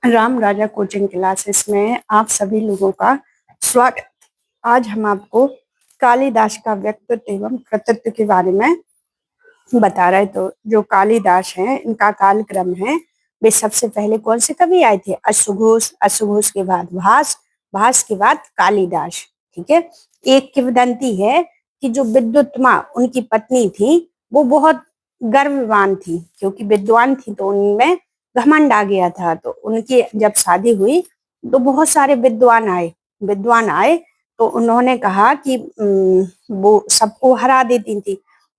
राम राजा coaching classes में आप सभी लोगों का स्वागत। आज हम आपको कालिदास का व्यक्तित्व एवं कृतित्व के बारे में बता रहे। तो जो कालिदास हैं, इनका कालक्रम है। वे सबसे पहले कौन से कवि आए थे? अश्वघोष, अश्वघोष के बाद भास, भास के बाद कालिदास। ठीक है। एक किंवदंती है कि जो विद्युत्मा उनकी पत्नी थी, वो बहुत गर्ववान थी, क्योंकि विद्वान थी तो उनमें घमंड आ गया था। तो उनकी जब शादी हुई तो बहुत सारे विद्वान आए तो उन्होंने कहा कि वो सबको हरा देती थी।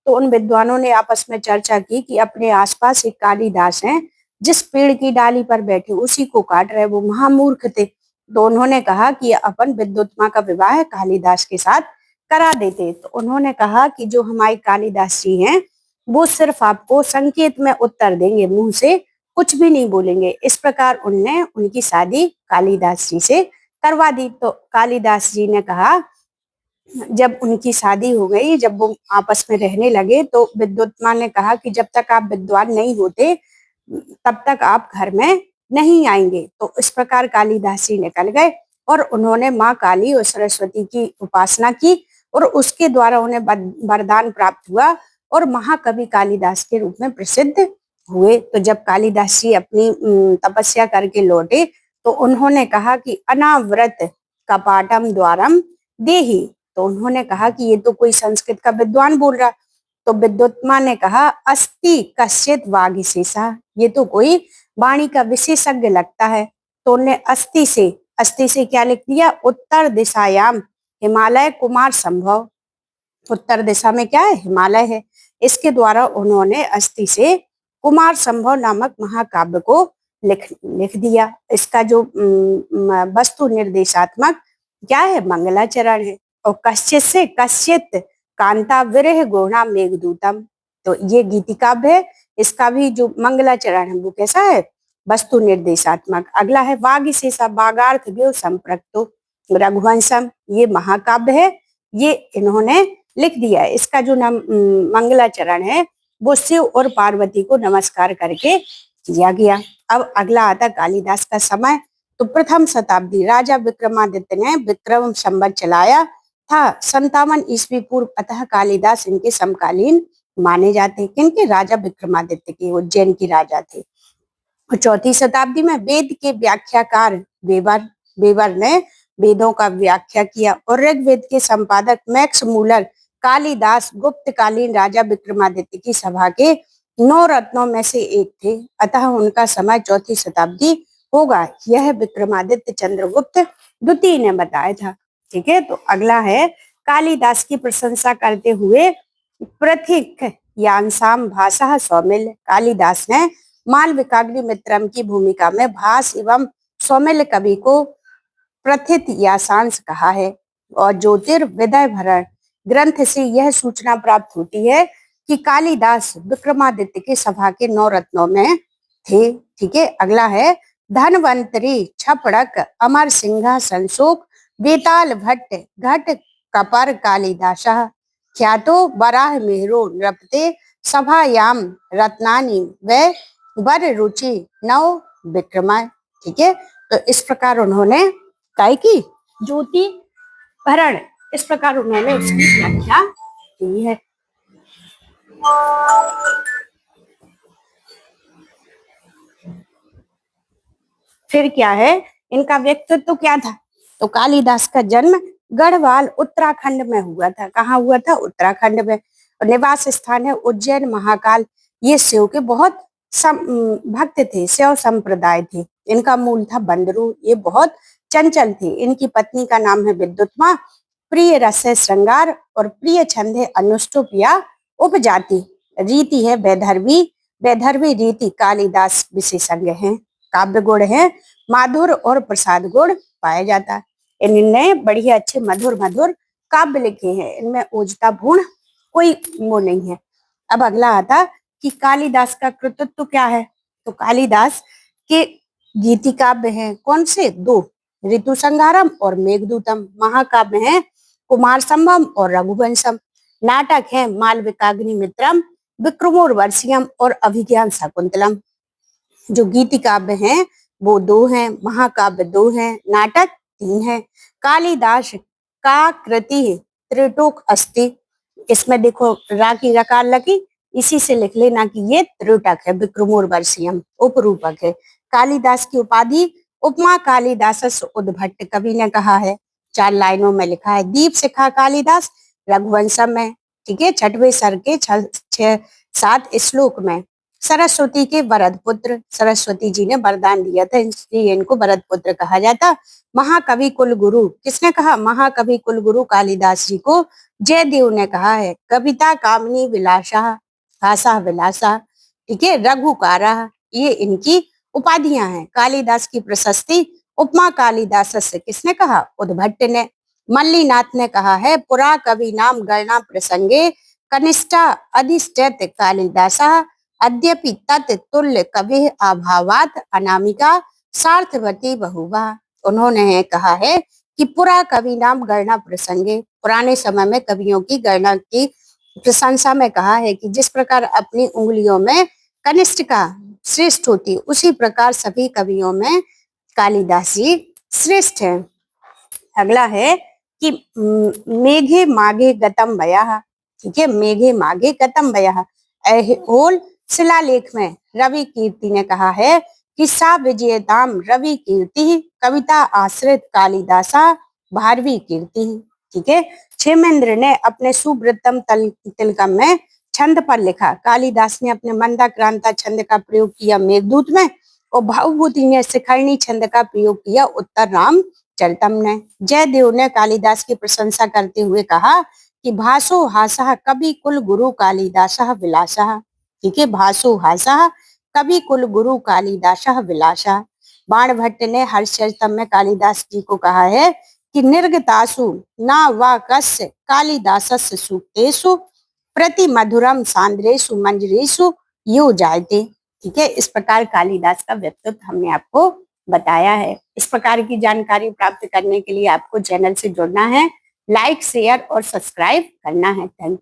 तो उन विद्वानों ने आपस में चर्चा की कि अपने आसपास एक कालिदास हैं, जिस पेड़ की डाली पर बैठे उसी को काट रहे, वो महामूर्ख थे। तो उन्होंने कहा कि अपन विद्युत्मा का विवाह कालिदास के साथ करा देते। तो उन्होंने कहा कि जो हमारे कालिदास जी हैं, वो सिर्फ आपको संकेत में उत्तर देंगे, मुंह से कुछ भी नहीं बोलेंगे। इस प्रकार उनने उनकी शादी कालिदास जी से करवा दी। तो कालिदास जी ने कहा, जब उनकी शादी हो गई, जब वो आपस में रहने लगे, तो विद्युत्मा ने कहा कि जब तक आप विद्वान नहीं होते तब तक आप घर में नहीं आएंगे। तो इस प्रकार कालिदास जी निकल गए और उन्होंने माँ काली और सरस्वती की उपासना की और उसके द्वारा उन्हें वरदान प्राप्त हुआ और महाकवि कालिदास के रूप में प्रसिद्ध हुए। तो जब कालिदास जी अपनी तपस्या करके लौटे तो उन्होंने कहा कि अनावृत कपाटम द्वारम देहि। तो उन्होंने कहा कि ये तो कोई संस्कृत का विद्वान बोल रहा। तो विद्युत्मा ने कहा, अस्ति कश्चित वागीशेषा, ये तो कोई वाणी का विशेषज्ञ लगता है। तो उन्होंने अस्ति से क्या लिख दिया? उत्तर दिशायाम हिमालय कुमार संभव। उत्तर दिशा में क्या है? हिमालय है। इसके द्वारा उन्होंने अस्ति से कुमार संभव नामक महाकाव्य को लिख दिया। इसका जो वस्तु निर्देशात्मक क्या है? मंगलाचरण है। और कश्चित से कश्चित कांता विरह गुणा मेघदूतम, तो ये गीति काव्य है। इसका भी जो मंगलाचरण है वो कैसा है? वस्तु निर्देशात्मक। अगला है वागीशेषा, बागार्थ व्यू संप्रक्तो रघुवंशम, ये महाकाव्य है। ये इन्होंने लिख दिया है। इसका जो मंगलाचरण है वो शिव और पार्वती को नमस्कार करके किया गया। अब अगला आता कालिदास का समय। तो प्रथम शताब्दी, राजा विक्रमादित्य ने विक्रम संवत चलाया था 57 ईस्वी पूर्व, अतः कालिदास इनके समकालीन माने जाते हैं। किनके? राजा विक्रमादित्य के, उज्जैन के राजा थे। और चौथी शताब्दी में वेद के व्याख्याकार वेबर ने वेदों का व्याख्या किया और ऋग्वेद के संपादक मैक्स मूलर कालिदास गुप्तकालीन राजा विक्रमादित्य की सभा के 9 रत्नों में से एक थे, अतः उनका समय चौथी शताब्दी होगा। यह विक्रमादित्य चंद्रगुप्त द्वितीय ने बताया था। ठीक है। तो अगला है कालिदास की प्रशंसा करते हुए प्रथिक यांसाम भाषा सौमिल। कालिदास ने मालविकाग्नि मित्रम की भूमिका में भास एवं सौमिल कवि को प्रथित यासांस कहा है। और ज्योतिर्विदय भरण ग्रंथ से यह सूचना प्राप्त होती है कि कालिदास विक्रमादित्य के सभा के 9 रत्नों में थे। ठीक है। अगला है धनवंतरी छपड़क अमर सिंह संशोक बेताल भट्ट घट कपर कालिदासः ख्यातो बराह मेहरो नृपते सभायाम रत्नानि व वर रुचि नव विक्रमय। ठीक है। तो इस प्रकार उन्होंने काय की ज्योति भरण, इस प्रकार उन्होंने उसकी व्याख्या की है। फिर क्या है? इनका व्यक्तित्व तो क्या था? तो कालिदास का जन्म गढ़वाल उत्तराखंड में हुआ था। कहाँ हुआ था? उत्तराखंड में। और निवास स्थान है उज्जैन महाकाल। ये शिव के बहुत भक्त थे, शिव संप्रदाय थे। इनका मूल था बंदरू। ये बहुत चंचल थे। इनकी पत्नी का नाम है विद्युत्मा। प्रिय रस है श्रृंगार और प्रिय छंद है अनुष्टुप या उपजाति। रीति है वैदर्भी, वैदर्भी रीति कालिदास विशेषज्ञ हैं। काव्य गुण है माधुर और प्रसाद गुण पाया जाता है। इनने बढ़िया अच्छे मधुर मधुर काव्य लिखे हैं। इनमें ओजता भूण कोई वो नहीं है। अब अगला आता कि कालिदास का कृतित्व क्या है? तो कालिदास के गीति काव्य हैं कौन से? 2, ऋतु संहारम और मेघदूतम। महाकाव्य हैं कुमार संभव और रघुवंशम। नाटक है मालविकाग्नि मित्रम, विक्रमोर्वशीयम और अभिज्ञान शकुंतलम। जो गीति काव्य हैं वो 2 हैं, महाकाव्य 2 हैं, नाटक 3 हैं। कालिदास का कृति त्रिटोक अस्ति। इसमें देखो रा की रकार लगी, इसी से लिख लेना कि ये त्रिटक है, विक्रमोर्वशीयम उपरूपक है। कालिदास की उपाधि उपमा कालिदासस् उद्भट कवि ने कहा है, 4 लाइनों में लिखा है। दीप शिखा कालिदास रघुवंशम में, ठीक है, 6वें सर के 6-7 श्लोक में। सरस्वती के वरद पुत्र, सरस्वती जी ने वरदान दिया था, इसलिए इनको वरद पुत्र कहा जाता। महाकवि कुल गुरु, किसने कहा? महाकवि कुल गुरु कालिदास जी को जयदेव ने कहा है। कविता कामनी विलासा, भाषा विलासा, ठीक है, रघुकारा, ये इनकी उपाधियां हैं। कालिदास की प्रशस्ति उपमा कालिदास से किसने कहा? उद्भट ने। मल्लीनाथ ने कहा है, पुरा कवि नाम गणना प्रसंगे कनिष्ठा अधिष्ठित कालिदासा अद्यपि तत् तुल्य कवि अभावात अनामिका सार्थवती बहुवा। उन्होंने कहा है कि पुरा कवि नाम गणना प्रसंगे, पुराने समय में कवियों की गणना की प्रशंसा में कहा है कि जिस प्रकार अपनी उंगलियों में कनिष्ठ का श्रेष्ठ होती, उसी प्रकार सभी कवियों में कालिदास जी श्रेष्ठ हैं। अगला है कि मेघे माघे गतम वयः, ठीक है, मेघे माघे गतम वयः। ऐहोल शिलालेख में रवि कीर्ति ने कहा है कि सा विजयताम रवि कीर्ति कविता आश्रित कालिदासा भारवी कीर्ति, ठीक है। क्षेमेंद्र ने अपने सुब्रतम तिलकम में छंद पर लिखा, कालिदास ने अपने मंदाक्रांता छंद का प्रयोग किया मेघदूत में, और भावभूति ने शिखरणी छंद का प्रयोग किया उत्तर राम चरितम ने। जयदेव ने कालिदास की प्रशंसा करते हुए कहा कि भासो हासः कवि कुल गुरु कालिदासः विलासः, ठीक है, भासो हासः कवि कुल गुरु कालिदासः विलासः। बाणभट्ट ने हर्षचरितम में कालिदास जी को कहा है कि निर्गतासु ना वा कस्य कालिदासस्य सूक्तेषु प्रति मधुरम सांद्रेषु मंजरेषु यो जायते, ठीक है। इस प्रकार कालिदास का व्यक्तित्व हमने आपको बताया है। इस प्रकार की जानकारी प्राप्त करने के लिए आपको चैनल से जुड़ना है, लाइक शेयर और सब्सक्राइब करना है। Thank you.